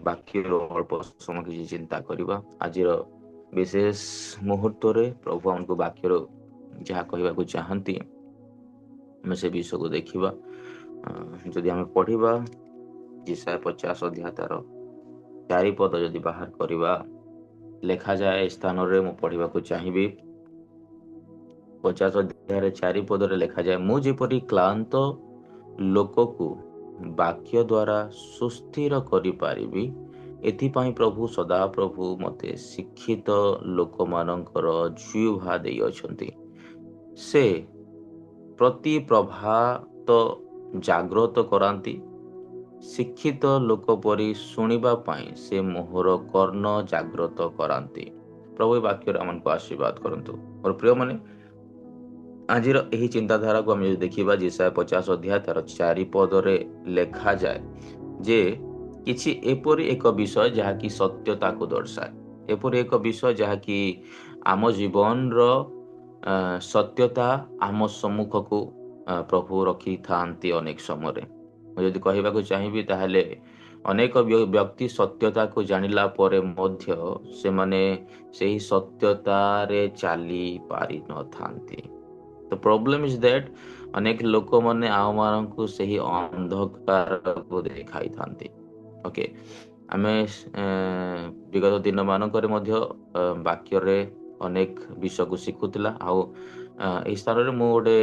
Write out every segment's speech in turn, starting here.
ବାକ୍ୟର ଅଳ୍ପ ସମୟ କିଛି ଚିନ୍ତା କରିବା। ଆଜିର ବିଶେଷ ମୁହୂର୍ତ୍ତରେ ପ୍ରଭୁ ଆମକୁ ବାକ୍ୟର ଯାହା କହିବାକୁ ଚାହାନ୍ତି ଆମେ ସେ ବିଷୟକୁ ଦେଖିବା। ଯଦି ଆମେ ପଢିବା ଯେଶାୟା 50 ଅଧ୍ୟାୟ ତାର 4 ପଦ ଯଦି ବାହାର କରିବା, ଲେଖାଯାଏ ଏ ସ୍ଥାନରେ ମୁଁ ପଢିବାକୁ ଚାହିଁବି। 50 ଅଧ୍ୟାୟରେ 4 ପଦରେ ଲେଖାଯାଏ, ମୁଁ ଯେପରି କ୍ଳାନ୍ତ ଲୋକକୁ ବାକ୍ୟ ଦ୍ୱାରା ସୁସ୍ଥିର କରିପାରିବି, ଏଥିପାଇଁ ପ୍ରଭୁ ସଦାପ୍ରଭୁ ମୋତେ ଶିକ୍ଷିତ ଲୋକମାନଙ୍କର ଜିହ୍ୱା ଦେଇଅଛନ୍ତି। ସେ ପ୍ରତି ପ୍ରଭାତ ଜାଗ୍ରତ କରାନ୍ତି, ଶିକ୍ଷିତ ଲୋକ ପରି ଶୁଣିବା ପାଇଁ ସେ ମୋହର କର୍ଣ୍ଣ ଜାଗ୍ରତ କରାନ୍ତି। ପ୍ରଭୁ ଏ ବାକ୍ୟରେ ଆମକୁ ଆଶୀର୍ବାଦ କରନ୍ତୁ। ମୋର ପ୍ରିୟମାନେ, ଆଜିର ଏହି ଚିନ୍ତାଧାରାକୁ ଆମେ ଯଦି ଦେଖିବା, ଯେଶାୟା 50 ଅଧ୍ୟାୟ ତାର 4 ପଦରେ ଲେଖାଯାଏ ଯେ କିଛି ଏପରି ଏକ ବିଷୟ ଯାହାକି ସତ୍ୟତାକୁ ଦର୍ଶାଏ, ଏପରି ଏକ ବିଷୟ ଯାହାକି ଆମ ଜୀବନର ସତ୍ୟତା ଆମ ସମ୍ମୁଖକୁ ପ୍ରଭୁ ରଖିଥାନ୍ତି। ଅନେକ ସମୟରେ ମୁଁ ଯଦି କହିବାକୁ ଚାହିଁବି ତାହେଲେ ଅନେକ ବ୍ୟକ୍ତି ସତ୍ୟତାକୁ ଜାଣିଲା ପରେ ମଧ୍ୟ ସେମାନେ ସେହି ସତ୍ୟତାରେ ଚାଲି ପାରିନଥାନ୍ତି। ତ ପ୍ରୋବ୍ଲେମ୍ ଇଜ୍ ଦ୍ୟାଟ୍ ଅନେକ ଲୋକମାନେ ଆମମାନଙ୍କୁ ସେହି ଅନ୍ଧକାରକୁ ଦେଖାଇଥାନ୍ତି। ଓକେ, ଆମେ ବିଗତ ଦିନମାନଙ୍କରେ ମଧ୍ୟ ବାକ୍ୟରେ ଅନେକ ବିଷୟକୁ ଶିଖୁଥିଲା। ଆଉ इस स्तर में गोटे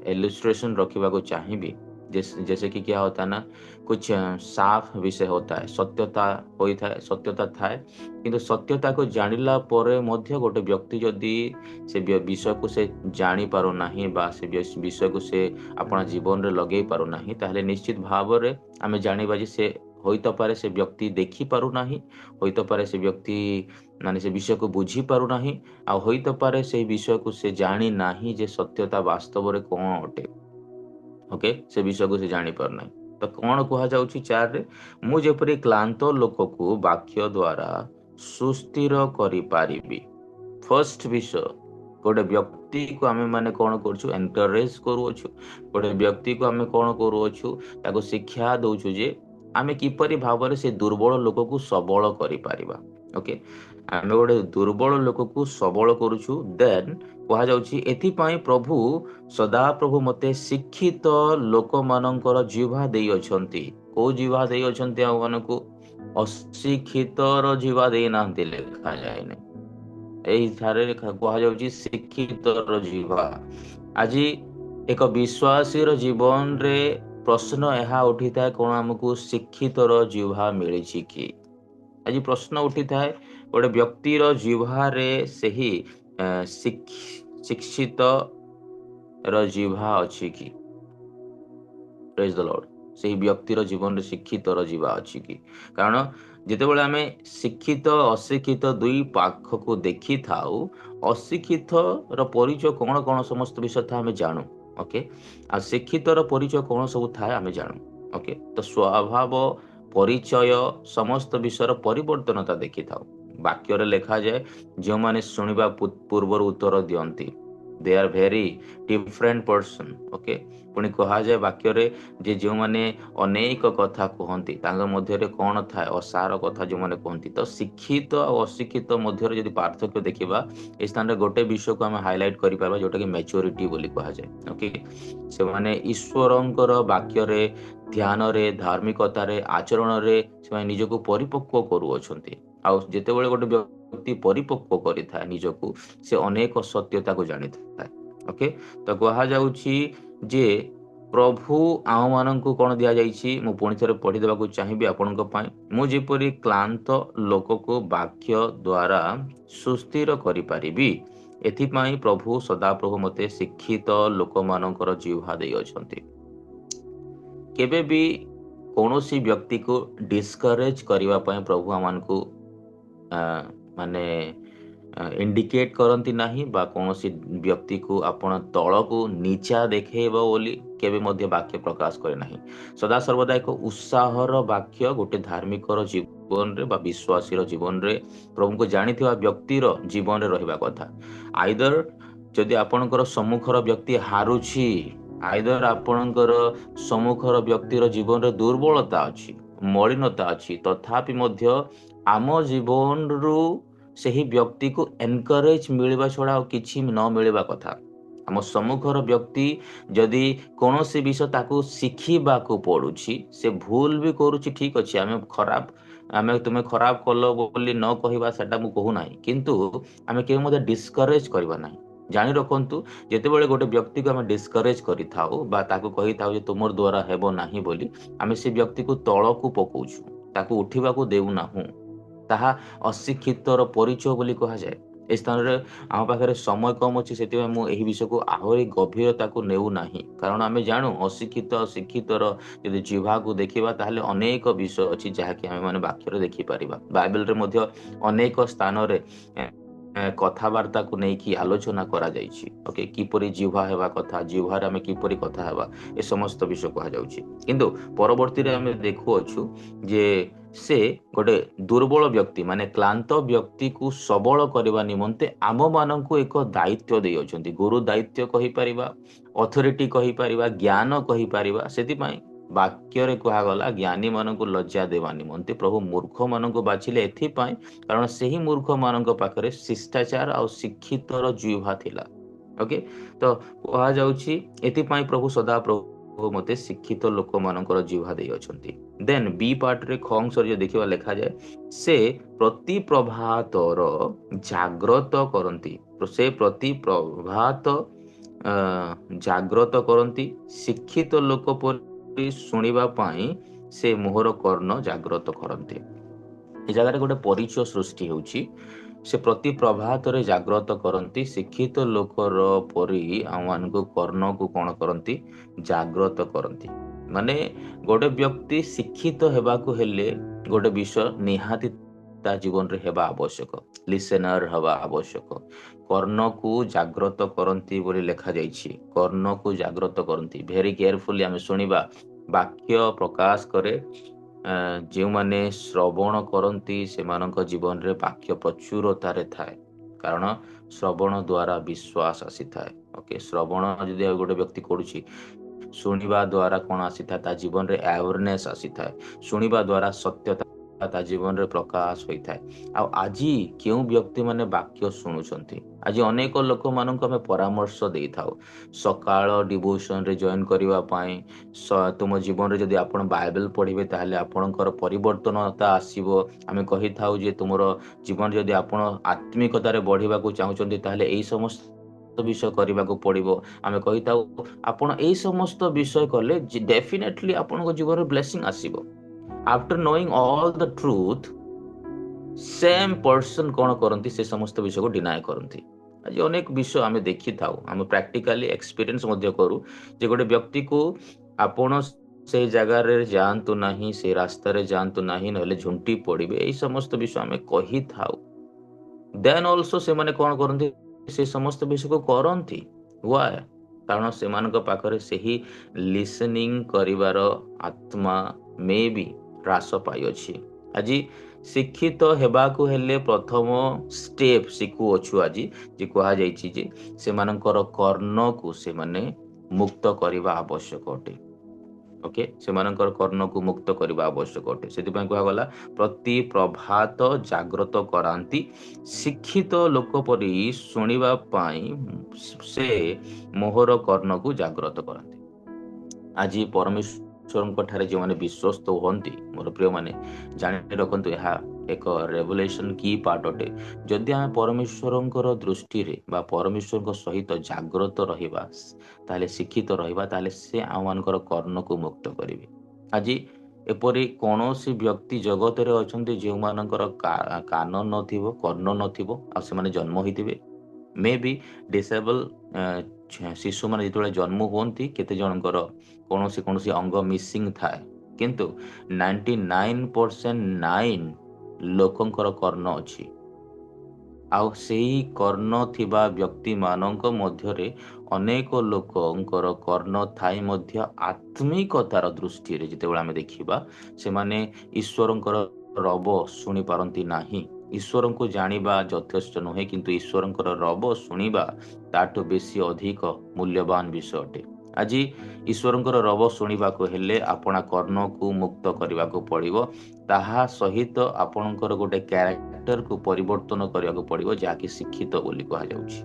इलस्ट्रेशन रखा चाहिए। जैसे कि क्या होता है ना, कुछ साफ विषय होता है, सत्यता होता है, सत्यता थाए, किंतु सत्यता को जानिला परे मध्य गोटे व्यक्ति जदि से विषय को से जानी पारो नाही बा से विषय को से अपना जीवन रे लगे पारो नाही, ताहले निश्चित भाव रे आमे जानिबा जे से होइतो पारे से व्यक्ति देखी पारू नाही, होइतो पारे से व्यक्ति माने से विषय को बुझी पारू नाही, आ होइतो पारे से विषय को से जानी नाही जे सत्यता वास्तव रे कोन अटे। ओके, से विषय को से जानी पार नाही। तो कौन कहा जाउची 4 रे, मु जेपरि क्लांत लोक को वाक्य द्वारा सुस्थिर करि पारिबी। फर्स्ट विषय, गोटे व्यक्ति को आमे माने कौन करछु, एनकरेज करूछु। गोटे व्यक्ति को आमे कौन करूछु, ताको शिक्षा दउछु जे आमे किपरि भावरे से दुर्बल लोक को सबल करि पारिबा। ओके, आमे गोटे दुर्बल लोक को सबल करूछु। देन कहा जाउची, एथिपाई प्रभु सदा प्रभु मते शिक्षित लोक मानकर जिह्वा देई अछंती। को जिह्वा देई अछंती? आ मानकु अशिक्षितर जिह्वा देई नांती लेखा जायने। एही थारे कहा जाउची शिक्षितर जिह्वा। आज एक विश्वासीर जीवन रे प्रश्न यह उठी था, कौन आमको शिक्षितर जिह्वा मिली कि? आज प्रश्न उठी था, गोटे व्यक्तिर जिह्वारे सही शिक्षित जिह्वा अच्छी कि? Praise the Lord. सही व्यक्तिर जीवन रे शिक्षितर जिह्वा अच्छी कि? कारण जितेबाला आमे शिक्षित अशिक्षित दुई पाख को देखी थाउ, अशिक्षित र परिचय कौन कौन समस्त विषय था आमे जानू। ओके, आ शिक्षित र परिचय कौन सब थाए आमे जानू। ओके, तो स्वभाव परिचय समस्त विषय परिवर्तनता देखी थाउ। वाक्य रे लेखा जाए, जो माने सुनिबा पूर्व उत्तर दियंती, they are very different person. Okay, पुणी कहा जाए वाक्य रे जे जो माने अनेक कथा कहती तांगर मध्य रे कौन थाए, असार कथा जो माने कहती। तो शिक्षित और अशिक्षित मध्य रे यदि पार्थक्य देखिबा, ए स्थान रे गोटे विषय को हम हाईलाइट करि पाबा, जोटा कि मैच्योरिटी बोली कहा जाए। ओके, से माने ईश्वरंकर वाक्य रे, ध्यान रे, धार्मिकता रे, आचरण रे से निजको परिपक्व करू अछंती। आ जेतेबेले गोटे व्यक्ति परिपक्व करि थाए निजको, से अनेक सत्यता को जानि थाए। ओके, तो कहा जाउची जे प्रभु आम मानकु कोन दिया जाइछि। मु पुणी थरे पढ़ी देबाकू चाहिबी आपनक पई। मु जेपरि क्लांत लोक को वाक्य द्वारा सुस्थिर करि पारिबी, एथिपाई प्रभु सदा प्रभु मते शिक्षित लोक मानकर जिह्वा देई अछंती। केबे भी कौनसी व्यक्ति को डिस्करेज करने प्रभु आमको माने इंडिकेट करती नहीं, बा कौनसी व्यक्ति को आपण तल को नीचा देखेब बोली केबे मध्य वाक्य प्रकाश करे नहीं। सदा सर्वदा एक उत्साहर वाक्य गोटे धार्मिकर जीवन रे बा विश्वासीर जीवन रे, प्रभु को जानिथिबा व्यक्तिर जीवन रे रहिबा कथा। आइदर जदि आपणकर सम्मुखर व्यक्ति हारुछि, आइदर आपणकर सम्मुखर व्यक्तिर जीवन रे दुर्बलता अछि, ମଳିନତା ଅଛି, ତଥାପି ମଧ୍ୟ ଆମ ଜୀବନରୁ ସେହି ବ୍ୟକ୍ତିକୁ ଏନକରେଜ ମିଳିବା ଛଡ଼ା ଆଉ କିଛି ନ ମିଳିବା କଥା। ଆମ ସମ୍ମୁଖର ବ୍ୟକ୍ତି ଯଦି କୌଣସି ବିଷୟ ତାକୁ ଶିଖିବାକୁ ପଡୁଛି, ସେ ଭୁଲ ବି କରୁଛି, ଠିକ ଅଛି, ତୁମେ ଖରାପ କଲ ବୋଲି ନ କହିବା ସେଟା ମୁଁ କହୁନାହିଁ, କିନ୍ତୁ ଆମେ କେବେ ମଧ୍ୟ ଡିସ୍କରେଜ କରିବା ନାହିଁ। ଜାଣି ରଖନ୍ତୁ, ଯେତେବେଳେ ଗୋଟେ ବ୍ୟକ୍ତିକୁ ଆମେ ଡିସ୍କରେଜ କରିଥାଉ ବା ତାକୁ କହିଥାଉ ଯେ ତୁମର ଦ୍ୱାରା ହେବ ନାହିଁ ବୋଲି, ଆମେ ସେ ବ୍ୟକ୍ତିକୁ ତଳକୁ ପକଉଛୁ, ତାକୁ ଉଠିବାକୁ ଦେଉନାହୁଁ। ତାହା ଅଶିକ୍ଷିତର ପରିଚୟ ବୋଲି କୁହାଯାଏ। ଏ ସ୍ଥାନରେ ଆମ ପାଖରେ ସମୟ କମ୍ ଅଛି, ସେଥିପାଇଁ ମୁଁ ଏହି ବିଷୟକୁ ଆହୁରି ଗଭୀରତାକୁ ନେଉନାହିଁ, କାରଣ ଆମେ ଜାଣୁ ଅଶିକ୍ଷିତ ଶିକ୍ଷିତର ଯଦି ଜିହ୍ବାକୁ ଦେଖିବା ତାହେଲେ ଅନେକ ବିଷୟ ଅଛି ଯାହାକି ଆମେ ମାନେ ବାକ୍ୟରେ ଦେଖିପାରିବା। ବାଇବେଲରେ ମଧ୍ୟ ଅନେକ ସ୍ଥାନରେ କଥାବାର୍ତ୍ତାକୁ ନେଇକି ଆଲୋଚନା କରାଯାଇଛି। ଓକେ, କିପରି ଜିହ୍ବା ହେବା କଥା, ଜିହ୍ବାରେ ଆମେ କିପରି କଥା ହେବା, ଏ ସମସ୍ତ ବିଷୟ କୁହାଯାଉଛି। କିନ୍ତୁ ପରବର୍ତ୍ତୀରେ ଆମେ ଦେଖୁଅଛୁ ଯେ ସେ ଗୋଟେ ଦୁର୍ବଳ ବ୍ୟକ୍ତି ମାନେ କ୍ଲାନ୍ତ ବ୍ୟକ୍ତିକୁ ସବଳ କରିବା ନିମନ୍ତେ ଆମମାନଙ୍କୁ ଏକ ଦାୟିତ୍ୱ ଦେଇଅଛନ୍ତି। ଗୁରୁ ଦାୟିତ୍ୱ କହିପାରିବା, ଅଥରିଟି କହିପାରିବା, ଜ୍ଞାନ କହିପାରିବା। ସେଥିପାଇଁ ବାକ୍ୟରେ କୁହାଗଲା ଜ୍ଞାନୀମାନଙ୍କୁ ଲଜ୍ଜା ଦେବା ନିମନ୍ତେ ପ୍ରଭୁ ମୂର୍ଖମାନଙ୍କୁ ବାଛିଲେ, ଏଥିପାଇଁ କାରଣ ସେହି ମୂର୍ଖମାନଙ୍କ ପାଖରେ ଶିଷ୍ଟାଚାର ଆଉ ଶିକ୍ଷିତର ଜିହ୍ବା ଥିଲା। ଓକେ, ତ କୁହାଯାଉଛି ଏଥିପାଇଁ ପ୍ରଭୁ ସଦାପ୍ରଭୁ ମତେ ଶିକ୍ଷିତ ଲୋକମାନଙ୍କର ଜିହ୍ବା ଦେଇଅଛନ୍ତି। ଦେନ୍ ବି ପାର୍ଟରେ ଖ ଅଂଶରେ ଯଦି ଦେଖିବା ଲେଖାଯାଏ, ସେ ପ୍ରତି ପ୍ରଭାତର ଜାଗ୍ରତ କରନ୍ତି। ସେ ପ୍ରତି ପ୍ରଭାତ ଜାଗ୍ରତ କରନ୍ତି, ଶିକ୍ଷିତ ଲୋକ ପରି ଶୁଣିବା ପାଇଁ ସେ ମୋହର କର୍ଣ୍ଣ ଜାଗ୍ରତ କରନ୍ତି। ଏ ଜାଗାରେ ଗୋଟେ ପରିଚୟ ସୃଷ୍ଟି ହେଉଛି। ସେ ପ୍ରତି ପ୍ରଭାତରେ ଜାଗ୍ରତ କରନ୍ତି, ଶିକ୍ଷିତ ଲୋକର ପରି ଆମମାନଙ୍କୁ କର୍ଣ୍ଣକୁ କ'ଣ କରନ୍ତି? ଜାଗ୍ରତ କରନ୍ତି। ମାନେ ଗୋଟେ ବ୍ୟକ୍ତି ଶିକ୍ଷିତ ହେବାକୁ ହେଲେ ଗୋଟେ ବିଷୟ ନିହାତି ତା ଜୀବନରେ ହେବା ଆବଶ୍ୟକ, ଲିସେନର ହେବା ଆବଶ୍ୟକ। କର୍ଣ୍ଣକୁ ଜାଗ୍ରତ କରନ୍ତି ବୋଲି ଲେଖାଯାଇଛି। କର୍ଣ୍ଣକୁ ଜାଗ୍ରତ କରନ୍ତି, ଭେରି କେୟାରଫୁଲି ଆମେ ଶୁଣିବା। ବାକ୍ୟ ପ୍ରକାଶ କରେ ଯେଉଁମାନେ ଶ୍ରବଣ କରନ୍ତି ସେମାନଙ୍କ ଜୀବନରେ ବାକ୍ୟ ପ୍ରଚୁରତାରେ ଥାଏ, କାରଣ ଶ୍ରବଣ ଦ୍ୱାରା ବିଶ୍ୱାସ ଆସିଥାଏ। ଓକେ, ଶ୍ରବଣ ଯଦି ଗୋଟେ ବ୍ୟକ୍ତି କରୁଛି, ଶୁଣିବା ଦ୍ୱାରା କ'ଣ ଆସିଥାଏ? ତା ଜୀବନରେ ଆୱାରନେସ୍ ଆସିଥାଏ। ଶୁଣିବା ଦ୍ୱାରା ସତ୍ୟତା ତା ଜୀବନରେ ପ୍ରକାଶ ହୋଇଥାଏ। ଆଉ ଆଜି କେଉଁ ବ୍ୟକ୍ତିମାନେ ବାକ୍ୟ ଶୁଣୁଛନ୍ତି? ଆଜି ଅନେକ ଲୋକମାନଙ୍କୁ ଆମେ ପରାମର୍ଶ ଦେଇଥାଉ ସକାଳ ଡିଭୋସନରେ ଜଏନ୍ କରିବା ପାଇଁ। ତୁମ ଜୀବନରେ ଯଦି ଆପଣ ବାଇବେଲ ପଢ଼ିବେ ତାହେଲେ ଆପଣଙ୍କର ପରିବର୍ତ୍ତନତା ଆସିବ। ଆମେ କହିଥାଉ ଯେ ତୁମର ଜୀବନରେ ଯଦି ଆପଣ ଆତ୍ମିକତାରେ ବଢ଼ିବାକୁ ଚାହୁଁଛନ୍ତି ତାହେଲେ ଏଇ ସମସ୍ତ ବିଷୟ କରିବାକୁ ପଡ଼ିବ। ଆମେ କହିଥାଉ ଆପଣ ଏଇ ସମସ୍ତ ବିଷୟ କଲେ ଡେଫିନେଟଲି ଆପଣଙ୍କ ଜୀବନରେ ବ୍ଲେସିଂ ଆସିବ। After knowing all the truth, same person କ'ଣ କରନ୍ତି? ସେ ସମସ୍ତ ବିଷୟକୁ ଡିନାଏ କରନ୍ତି। ଆଜି ଅନେକ ବିଷୟ ଆମେ ଦେଖିଥାଉ, ଆମେ ପ୍ରାକ୍ଟିକାଲି ଏକ୍ସପିରିଏନ୍ସ ମଧ୍ୟ କରୁ ଯେ ଗୋଟେ ବ୍ୟକ୍ତିକୁ ଆପଣ ସେଇ ଜାଗାରେ ଯାଆନ୍ତୁ ନାହିଁ, ସେ ରାସ୍ତାରେ ଯାଆନ୍ତୁ ନାହିଁ, ନହେଲେ ଝୁଣ୍ଟି ପଡ଼ିବେ, ଏଇ ସମସ୍ତ ବିଷୟ ଆମେ କହିଥାଉ। ଦେନ୍ ଅଲସୋ ସେମାନେ କ'ଣ କରନ୍ତି? ସେ ସମସ୍ତ ବିଷୟକୁ କରନ୍ତି। ୱାଏ? କାରଣ ସେମାନଙ୍କ ପାଖରେ ସେହି ଲିସନିଂ କରିବାର ଆତ୍ମା ମେ ବି ହ୍ରାସ ପାଇଅଛି। ଆଜି ଶିକ୍ଷିତ ହେବାକୁ ହେଲେ ପ୍ରଥମ ଷ୍ଟେପ୍ ଶିଖୁଅଛୁ ଆଜି ଯେ କୁହାଯାଇଛି ଯେ ସେମାନଙ୍କର କର୍ଣ୍ଣକୁ ସେମାନେ ମୁକ୍ତ କରିବା ଆବଶ୍ୟକ ଅଟେ। ଓକେ, ସେମାନଙ୍କର କର୍ଣ୍ଣକୁ ମୁକ୍ତ କରିବା ଆବଶ୍ୟକ ଅଟେ। ସେଥିପାଇଁ କୁହାଗଲା ପ୍ରତି ପ୍ରଭାତ ଜାଗ୍ରତ କରାନ୍ତି, ଶିକ୍ଷିତ ଲୋକ ପରି ଶୁଣିବା ପାଇଁ ସେ ମୋହର କର୍ଣ୍ଣକୁ ଜାଗ୍ରତ କରନ୍ତି। ଆଜି ପରମେଶ୍ୱରଙ୍କ ଠାରେ ଯେଉଁମାନେ ବିଶ୍ୱସ୍ତ ହୁଅନ୍ତି, ମୋର ପ୍ରିୟମାନେ, ଜାଣି ରଖନ୍ତୁ ଏହା ଏକ ରେଭୁଲେସନ କି ପାର୍ଟ ଅଟେ। ଯଦି ଆମେ ପରମେଶ୍ୱରଙ୍କର ଦୃଷ୍ଟିରେ ବା ପରମେଶ୍ୱରଙ୍କ ସହିତ ଜାଗ୍ରତ ରହିବା, ତାହେଲେ ଶିକ୍ଷିତ ରହିବା, ତାହେଲେ ସେ ଆମମାନଙ୍କର କର୍ଣ୍ଣକୁ ମୁକ୍ତ କରିବେ। ଆଜି ଏପରି କୌଣସି ବ୍ୟକ୍ତି ଜଗତରେ ଅଛନ୍ତି ଯେଉଁମାନଙ୍କର କାନ ନଥିବ, କର୍ଣ୍ଣ ନଥିବ, ଆଉ ସେମାନେ ଜନ୍ମ ହୋଇଥିବେ। ମେ ବି ଡିସେବଲ ଶିଶୁମାନେ ଯେତେବେଳେ ଜନ୍ମ ହୁଅନ୍ତି କେତେ ଜଣଙ୍କର କୌଣସି ଅଙ୍ଗ ମିସିଂ ଥାଏ, କିନ୍ତୁ 99% ଲୋକଙ୍କର କର୍ଣ୍ଣ ଅଛି। ଆଉ ସେଇ କର୍ଣ୍ଣ ଥିବା ବ୍ୟକ୍ତିମାନଙ୍କ ମଧ୍ୟରେ ଅନେକ ଲୋକଙ୍କର କର୍ଣ୍ଣ ଥାଇ ମଧ୍ୟ ଆତ୍ମିକତାର ଦୃଷ୍ଟିରେ ଯେତେବେଳେ ଆମେ ଦେଖିବା, ସେମାନେ ଈଶ୍ୱରଙ୍କର ରବ ଶୁଣିପାରନ୍ତି ନାହିଁ। ଈଶ୍ୱରଙ୍କୁ ଜାଣିବା ଯଥେଷ୍ଟ ନୁହେଁ, କିନ୍ତୁ ଈଶ୍ୱରଙ୍କର ରବ ଶୁଣିବା ତାଠୁ ବେଶୀ ଅଧିକ ମୂଲ୍ୟବାନ ବିଷୟ ଅଟେ। ଆଜି ଈଶ୍ୱରଙ୍କର ରବ ଶୁଣିବାକୁ ହେଲେ ଆପଣା କର୍ଣ୍ଣକୁ ମୁକ୍ତ କରିବାକୁ ପଡ଼ିବ। ତାହା ସହିତ ଆପଣଙ୍କର ଗୋଟେ କ୍ୟାରେକ୍ଟରକୁ ପରିବର୍ତ୍ତନ କରିବାକୁ ପଡ଼ିବ, ଯାହାକି ଶିକ୍ଷିତ ବୋଲି କୁହାଯାଉଛି।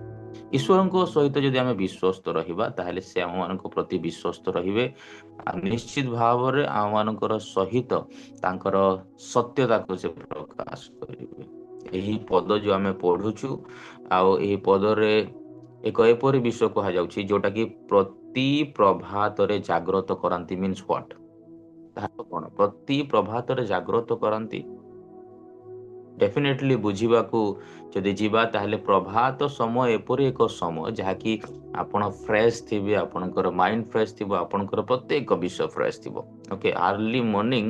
ଈଶ୍ୱରଙ୍କ ସହିତ ଯଦି ଆମେ ବିଶ୍ୱସ୍ତ ରହିବା ତାହେଲେ ସେ ଆମମାନଙ୍କ ପ୍ରତି ବିଶ୍ୱସ୍ତ ରହିବେ। ଆଉ ନିଶ୍ଚିତ ଭାବରେ ଆମମାନଙ୍କର ସହିତ ତାଙ୍କର ସତ୍ୟତାକୁ ସେ ପ୍ରକାଶ କରିବେ। ଏହି ପଦ ଯୋଉ ଆମେ ପଢୁଛୁ, ଆଉ ଏହି ପଦରେ ଏକ ଏପରି ବିଷୟ କୁହାଯାଉଛି ଯୋଉଟାକି ପ୍ରତି ପ୍ରଭାତରେ ଜାଗ୍ରତ କରାନ୍ତି। Means what? ତାହା କ'ଣ? ପ୍ରତି ପ୍ରଭାତରେ ଜାଗ୍ରତ କରାନ୍ତି। ଡେଫିନେଟଲି ବୁଝିବାକୁ ଯଦି ଯିବା ତାହେଲେ ପ୍ରଭାତ ସମୟ ଏପରି ଏକ ସମୟ ଯାହାକି ଆପଣ ଫ୍ରେଶ ଥିବେ, ଆପଣଙ୍କର ମାଇଣ୍ଡ ଫ୍ରେଶ ଥିବ, ଆପଣଙ୍କର ପ୍ରତ୍ୟେକ ବିଷୟ ଫ୍ରେଶ ଥିବ। ଓକେ, ଆର୍ଲି ମର୍ଣ୍ଣିଂ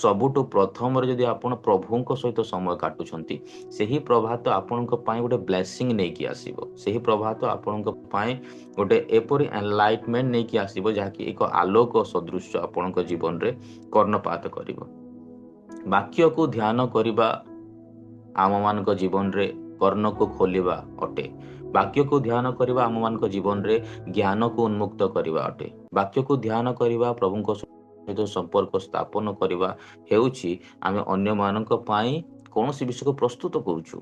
ସବୁଠୁ ପ୍ରଥମରେ ଯଦି ଆପଣ ପ୍ରଭୁଙ୍କ ସହିତ ସମୟ କାଟୁଛନ୍ତି, ସେହି ପ୍ରଭାତ ଆପଣଙ୍କ ପାଇଁ ଗୋଟେ ବ୍ଲେସିଂ ନେଇକି ଆସିବ। ସେହି ପ୍ରଭାତ ଆପଣଙ୍କ ପାଇଁ ଗୋଟେ ଏପରି ଏନଲାଇଟମେଣ୍ଟ ନେଇକି ଆସିବ ଯାହାକି ଏକ ଆଲୋକ ସଦୃଶ ଆପଣଙ୍କ ଜୀବନରେ କର୍ଣ୍ଣପାତ କରିବ। ବାକ୍ୟକୁ ଧ୍ୟାନ କରିବା ଆମମାନଙ୍କ ଜୀବନରେ କର୍ଣ୍ଣକୁ ଖୋଲିବା ଅଟେ। ବାକ୍ୟକୁ ଧ୍ୟାନ କରିବା ଆମମାନଙ୍କ ଜୀବନରେ ଜ୍ଞାନକୁ ଉନ୍ମୁକ୍ତ କରିବା ଅଟେ। ବାକ୍ୟକୁ ଧ୍ୟାନ କରିବା, ପ୍ରଭୁଙ୍କ ସହିତ ସମ୍ପର୍କ ସ୍ଥାପନ କରିବା ହେଉଛି ଆମେ ଅନ୍ୟମାନଙ୍କ ପାଇଁ କୌଣସି ବିଷୟକୁ ପ୍ରସ୍ତୁତ କରୁଛୁ।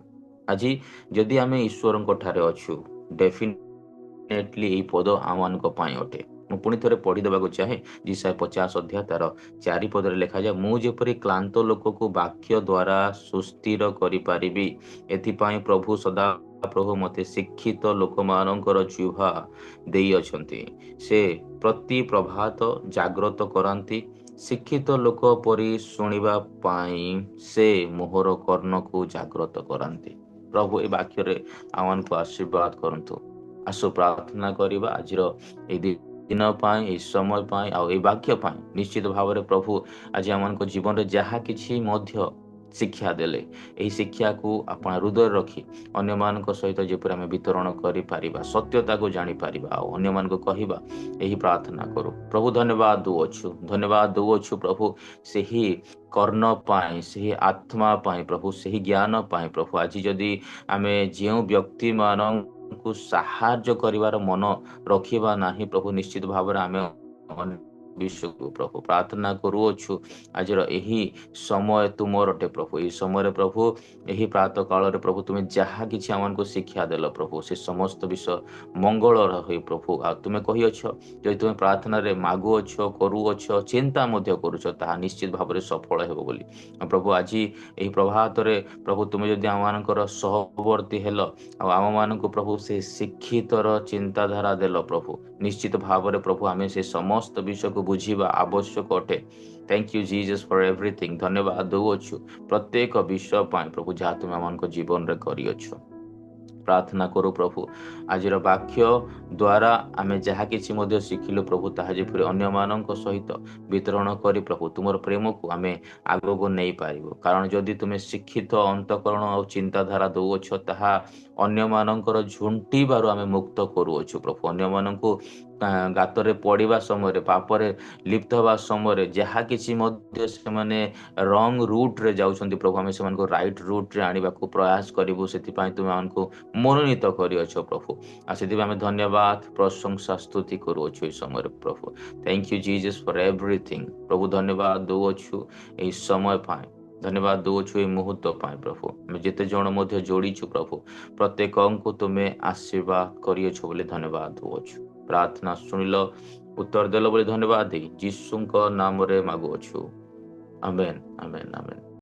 ଆଜି ଯଦି ଆମେ ଈଶ୍ୱରଙ୍କ ଠାରେ ଅଛୁ, ଡେଫିନେଟଲି ଏହି ପଦ ଆମମାନଙ୍କ ପାଇଁ ଅଟେ। ମୁଁ ପୁଣି ଥରେ ପଢିଦେବାକୁ ଚାହେଁ ଯିଶାୟା 50 ଅଧ୍ୟାୟ ତାର 4 ପଦରେ ଲେଖାଯାଏ, ମୁଁ ଯେପରି କ୍ଲାନ୍ତ ଲୋକକୁ ବାକ୍ୟ ଦ୍ୱାରା ସୁସ୍ଥିର କରିପାରିବି, ଏଥିପାଇଁ ପ୍ରଭୁ ସଦା ପ୍ରଭୁ ମୋତେ ଶିକ୍ଷିତ ଲୋକମାନଙ୍କର ଜିହ୍ୱା ଦେଇଅଛନ୍ତି। ସେ ପ୍ରତି ପ୍ରଭାତ ଜାଗ୍ରତ କରାନ୍ତି। ଶିକ୍ଷିତ ଲୋକ ପରି ଶୁଣିବା ପାଇଁ ସେ ମୋହର କର୍ଣ୍ଣକୁ ଜାଗ୍ରତ କରାନ୍ତି। ପ୍ରଭୁ ଏ ବାକ୍ୟରେ ଆମମାନଙ୍କୁ ଆଶୀର୍ବାଦ କରନ୍ତୁ। ଆସୁ ପ୍ରାର୍ଥନା କରିବା ଆଜିର ଏହି ଦିନ ପାଇଁ, ଏହି ସମୟ ପାଇଁ, ଆଉ ଏହି ବାକ୍ୟ ପାଇଁ। ନିଶ୍ଚିତ ଭାବରେ ପ୍ରଭୁ ଆଜି ଆମମାନଙ୍କ ଜୀବନରେ ଯାହା କିଛି ମଧ୍ୟ ଶିକ୍ଷା ଦେଲେ, ଏହି ଶିକ୍ଷାକୁ ଆପଣ ହୃଦୟରେ ରଖି ଅନ୍ୟମାନଙ୍କ ସହିତ ଯେପରି ଆମେ ବିତରଣ କରିପାରିବା, ସତ୍ୟତାକୁ ଜାଣିପାରିବା ଆଉ ଅନ୍ୟମାନଙ୍କୁ କହିବା, ଏହି ପ୍ରାର୍ଥନା କରୁ। ପ୍ରଭୁ ଧନ୍ୟବାଦ ଦେଉଅଛୁ, ଧନ୍ୟବାଦ ଦେଉଅଛୁ ପ୍ରଭୁ ସେହି କର୍ଣ୍ଣ ପାଇଁ, ସେହି ଆତ୍ମା ପାଇଁ ପ୍ରଭୁ, ସେହି ଜ୍ଞାନ ପାଇଁ ପ୍ରଭୁ। ଆଜି ଯଦି ଆମେ ଯେଉଁ ବ୍ୟକ୍ତିମାନଙ୍କୁ ସାହାଯ୍ୟ କରିବାର ମନ ରଖିବା ନାହିଁ ପ୍ରଭୁ, ନିଶ୍ଚିତ ଭାବରେ ଆମେ ବିଶ୍ୱକୁ ପ୍ରଭୁ ପ୍ରାର୍ଥନା କରୁଅଛୁ ଆଜିର ଏହି ସମୟ ତୁମର ଅଟେ ପ୍ରଭୁ। ଏହି ସମୟରେ ପ୍ରଭୁ, ଏହି ପ୍ରାତଃ କାଳରେ ପ୍ରଭୁ ତୁମେ ଯାହା କିଛି ଆମମାନଙ୍କୁ ଶିକ୍ଷା ଦେଲ ପ୍ରଭୁ, ସେ ସମସ୍ତ ବିଷୟ ମଙ୍ଗଳର ହୋଇ ପ୍ରଭୁ। ଆଉ ତୁମେ କହିଅଛ ଯଦି ତୁମେ ପ୍ରାର୍ଥନାରେ ମାଗୁଅଛ, କରୁଅଛ, ଚିନ୍ତା ମଧ୍ୟ କରୁଛ, ତାହା ନିଶ୍ଚିତ ଭାବରେ ସଫଳ ହେବ ବୋଲି। ପ୍ରଭୁ ଆଜି ଏହି ପ୍ରଭାତରେ ପ୍ରଭୁ ତୁମେ ଯଦି ଆମମାନଙ୍କର ସହବର୍ତ୍ତୀ ହେଲ ଆଉ ଆମମାନଙ୍କୁ ପ୍ରଭୁ ସେ ଶିକ୍ଷିତର ଚିନ୍ତାଧାରା ଦେଲ ପ୍ରଭୁ, ନିଶ୍ଚିତ ଭାବରେ ପ୍ରଭୁ ଆମେ ସେ ସମସ୍ତ ବିଷୟକୁ ବୁଝିବା ଆବଶ୍ୟକ ଅଟେ। Thank you Jesus for everything. ଧନ୍ୟବାଦ ଦେଉଅଛୁ ପ୍ରତ୍ୟେକ ବିଷୟ ପାଇଁ ପ୍ରଭୁ ଯାହା ତୁମେ ଆମମାନଙ୍କ ଜୀବନରେ କରିଅଛ। ପ୍ରାର୍ଥନା କରୁ ପ୍ରଭୁ ଆଜିର ବାକ୍ୟ ଦ୍ୱାରା ଆମେ ଯାହା କିଛି ମଧ୍ୟ ଶିଖିଲୁ ପ୍ରଭୁ, ତାହା ଯେପରି ଅନ୍ୟମାନଙ୍କ ସହିତ ବିତରଣ କରି ପ୍ରଭୁ ତୁମର ପ୍ରେମକୁ ଆମେ ଆଗକୁ ନେଇପାରିବୁ। କାରଣ ଯଦି ତୁମେ ଶିକ୍ଷିତ ଅନ୍ତଃକରଣ ଆଉ ଚିନ୍ତାଧାରା ଦେଉଅଛ, ତାହା ଅନ୍ୟମାନଙ୍କର ଝୁଣ୍ଟିବାରୁ ଆମେ ମୁକ୍ତ କରୁଅଛୁ ପ୍ରଭୁ। ଅନ୍ୟମାନଙ୍କୁ ଗାତରେ ପଡ଼ିବା ସମୟରେ, ପାପରେ ଲିପ୍ତ ହେବା ସମୟରେ ଯାହା କିଛି ମଧ୍ୟ ସେମାନେ ରଙ୍ଗ ରୁଟ୍ରେ ଯାଉଛନ୍ତି ପ୍ରଭୁ, ଆମେ ସେମାନଙ୍କୁ ରାଇଟ୍ ରୁଟ୍ରେ ଆଣିବାକୁ ପ୍ରୟାସ କରିବୁ। ସେଥିପାଇଁ ତୁମେ ଆମକୁ ମନୋନୀତ କରିଅଛ ପ୍ରଭୁ। ଆଉ ସେଥିପାଇଁ ଆମେ ଧନ୍ୟବାଦ, ପ୍ରଶଂସା, ସ୍ତୁତି କରୁଅଛୁ ଏହି ସମୟରେ ପ୍ରଭୁ। Thank you Jesus for everything. ପ୍ରଭୁ ଧନ୍ୟବାଦ ଦେଉଅଛୁ ଏହି ସମୟ ପାଇଁ, ଧନ୍ୟବାଦ ଦେଉଅଛୁ ଏହି ମୁହୂର୍ତ୍ତ ପାଇଁ ପ୍ରଭୁ। ଆମେ ଯେତେ ଜଣ ମଧ୍ୟ ଯୋଡ଼ିଛୁ ପ୍ରଭୁ, ପ୍ରତ୍ୟେକଙ୍କୁ ତୁମେ ଆଶୀର୍ବାଦ କରିଅଛୁ ବୋଲି ଧନ୍ୟବାଦ ଦେଉଅଛୁ। ପ୍ରାର୍ଥନା ଶୁଣିଲ, ଉତ୍ତର ଦେଲ ବୋଲି ଧନ୍ୟବାଦ ଦେଇ ଯୀଶୁଙ୍କ ନାମରେ ମାଗୁଅଛୁ। ଆମେନ୍, ଆମେନ୍, ଆମେନ୍।